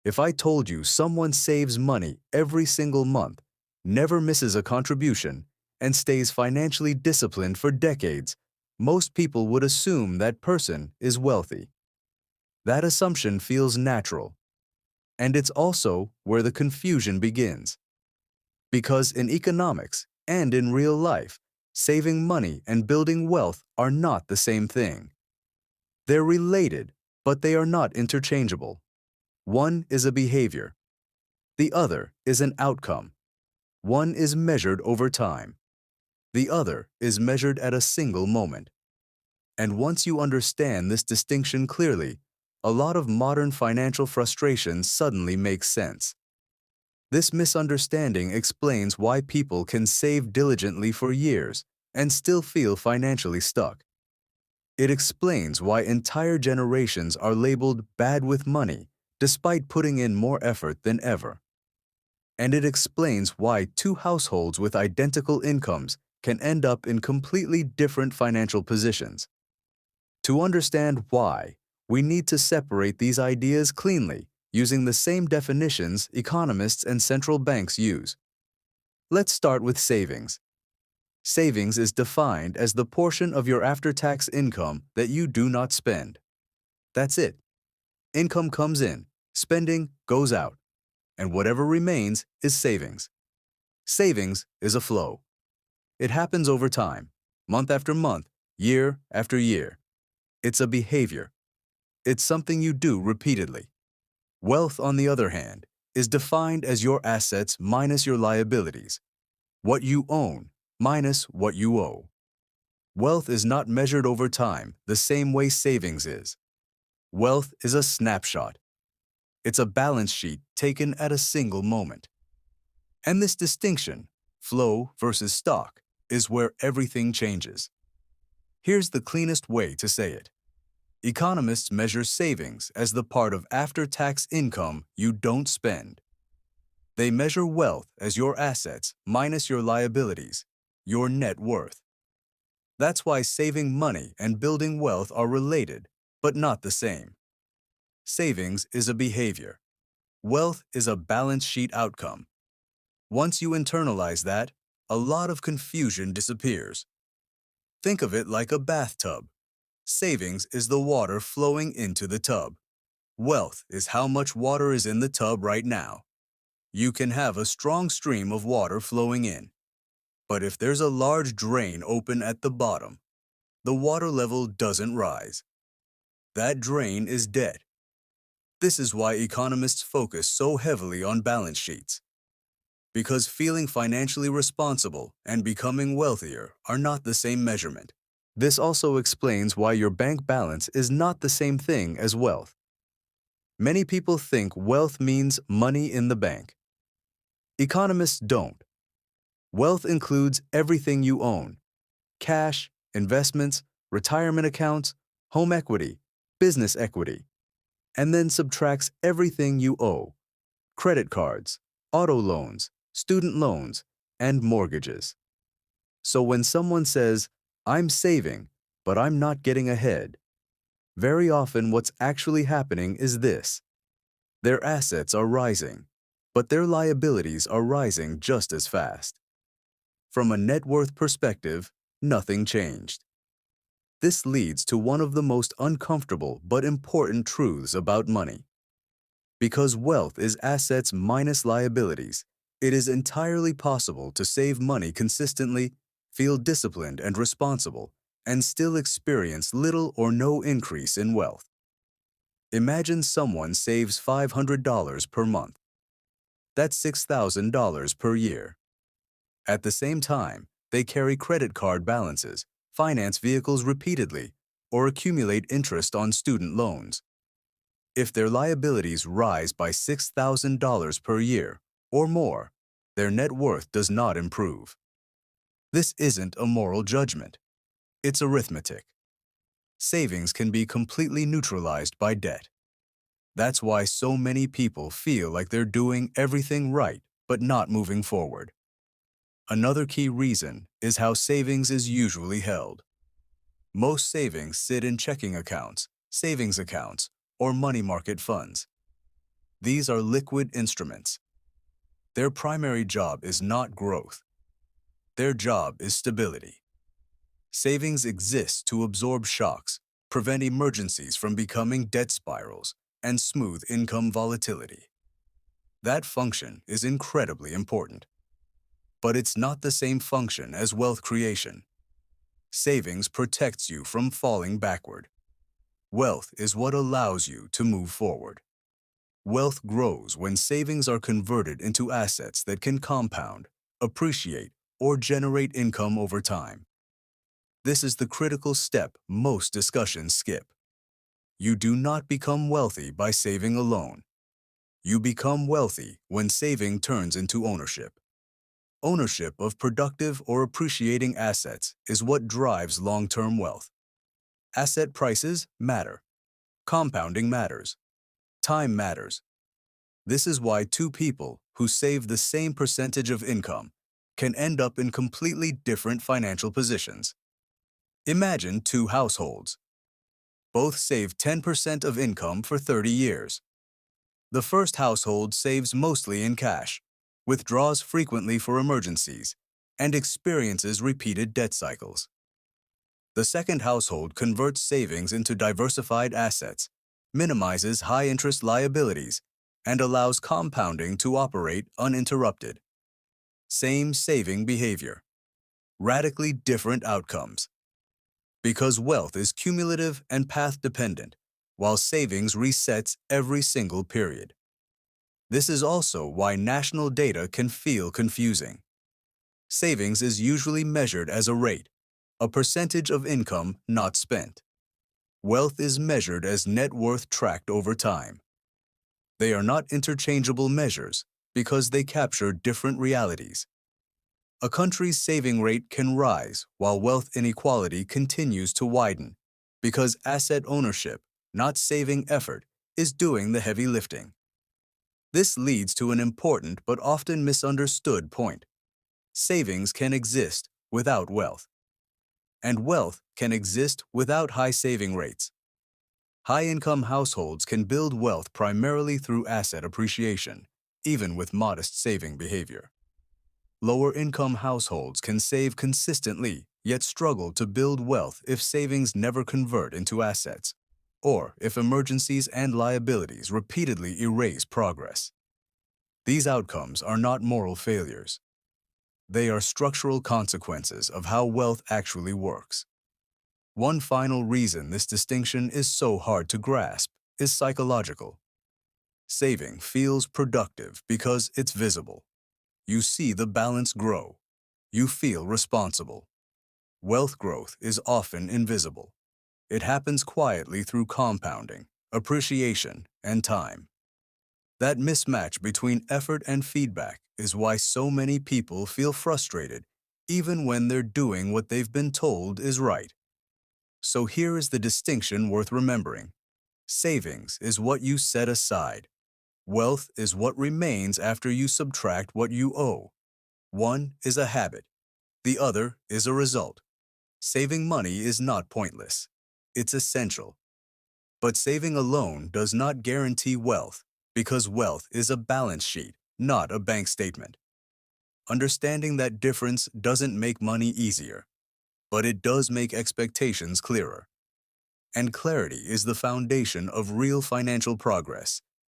If I told you someone saves money every single month, never misses a contribution, and stays financially disciplined for decades, most people would assume that person is wealthy. That assumption feels natural, and it's also where the confusion begins. Because in economics and in real life, saving money and building wealth are not the same thing. They're related, but they are not interchangeable. One is a behavior. The other is an outcome. One is measured over time. The other is measured at a single moment. And once you understand this distinction clearly, a lot of modern financial frustration suddenly makes sense. This misunderstanding explains why people can save diligently for years and still feel financially stuck. It explains why entire generations are labeled bad with money despite putting in more effort than ever. And it explains why two households with identical incomes can end up in completely different financial positions. To understand why, we need to separate these ideas cleanly using the same definitions economists and central banks use. Let's start with savings. Savings is defined as the portion of your after-tax income that you do not spend. That's it. Income comes in, spending goes out, and whatever remains is savings. Savings is a flow. It happens over time, month after month, year after year. It's a behavior. It's something you do repeatedly. Wealth, on the other hand, is defined as your assets minus your liabilities, what you own minus what you owe. Wealth is not measured over time the same way savings is. Wealth is a snapshot. It's a balance sheet taken at a single moment. And this distinction, flow versus stock, is where everything changes. Here's the cleanest way to say it. Economists measure savings as the part of after-tax income you don't spend. They measure wealth as your assets minus your liabilities, your net worth. That's why saving money and building wealth are related, but not the same. Savings is a behavior. Wealth is a balance sheet outcome. Once you internalize that, a lot of confusion disappears. Think of it like a bathtub. Savings is the water flowing into the tub. Wealth is how much water is in the tub right now. You can have a strong stream of water flowing in. But if there's a large drain open at the bottom, the water level doesn't rise. That drain is dead. This is why economists focus so heavily on balance sheets. Because feeling financially responsible and becoming wealthier are not the same measurement. This also explains why your bank balance is not the same thing as wealth. Many people think wealth means money in the bank. Economists don't. Wealth includes everything you own: cash, investments, retirement accounts, home equity, business equity, and then subtracts everything you owe: credit cards, auto loans, student loans, and mortgages. So when someone says, "I'm saving, but I'm not getting ahead," very often what's actually happening is this. Their assets are rising, but their liabilities are rising just as fast. From a net worth perspective, nothing changed. This leads to one of the most uncomfortable but important truths about money. Because wealth is assets minus liabilities, it is entirely possible to save money consistently, feel disciplined and responsible, and still experience little or no increase in wealth. Imagine someone saves $500 per month. That's $6,000 per year. At the same time, they carry credit card balances, finance vehicles repeatedly, or accumulate interest on student loans. If their liabilities rise by $6,000 per year or more, their net worth does not improve. This isn't a moral judgment. It's arithmetic. Savings can be completely neutralized by debt. That's why so many people feel like they're doing everything right but not moving forward. Another key reason is how savings is usually held. Most savings sit in checking accounts, savings accounts, or money market funds. These are liquid instruments. Their primary job is not growth. Their job is stability. Savings exist to absorb shocks, prevent emergencies from becoming debt spirals, and smooth income volatility. That function is incredibly important. But it's not the same function as wealth creation. Savings protects you from falling backward. Wealth is what allows you to move forward. Wealth grows when savings are converted into assets that can compound, appreciate, or generate income over time. This is the critical step most discussions skip. You do not become wealthy by saving alone. You become wealthy when saving turns into ownership. Ownership of productive or appreciating assets is what drives long-term wealth. Asset prices matter. Compounding matters. Time matters. This is why two people who save the same percentage of income can end up in completely different financial positions. Imagine two households. Both save 10% of income for 30 years. The first household saves mostly in cash, withdraws frequently for emergencies, and experiences repeated debt cycles. The second household converts savings into diversified assets, minimizes high-interest liabilities, and allows compounding to operate uninterrupted. Same saving behavior. Radically different outcomes. Because wealth is cumulative and path-dependent, while savings resets every single period. This is also why national data can feel confusing. Savings is usually measured as a rate, a percentage of income not spent. Wealth is measured as net worth tracked over time. They are not interchangeable measures because they capture different realities. A country's saving rate can rise while wealth inequality continues to widen because asset ownership, not saving effort, is doing the heavy lifting. This leads to an important but often misunderstood point. Savings can exist without wealth, and wealth can exist without high saving rates. High-income households can build wealth primarily through asset appreciation, even with modest saving behavior. Lower-income households can save consistently, yet struggle to build wealth if savings never convert into assets, or if emergencies and liabilities repeatedly erase progress. These outcomes are not moral failures. They are structural consequences of how wealth actually works. One final reason this distinction is so hard to grasp is psychological. Saving feels productive because it's visible. You see the balance grow. You feel responsible. Wealth growth is often invisible. It happens quietly through compounding, appreciation, and time. That mismatch between effort and feedback is why so many people feel frustrated, even when they're doing what they've been told is right. So here is the distinction worth remembering. Savings is what you set aside. Wealth is what remains after you subtract what you owe. One is a habit. The other is a result. Saving money is not pointless. It's essential. But saving alone does not guarantee wealth, because wealth is a balance sheet, not a bank statement. Understanding that difference doesn't make money easier, but it does make expectations clearer. And clarity is the foundation of real financial progress,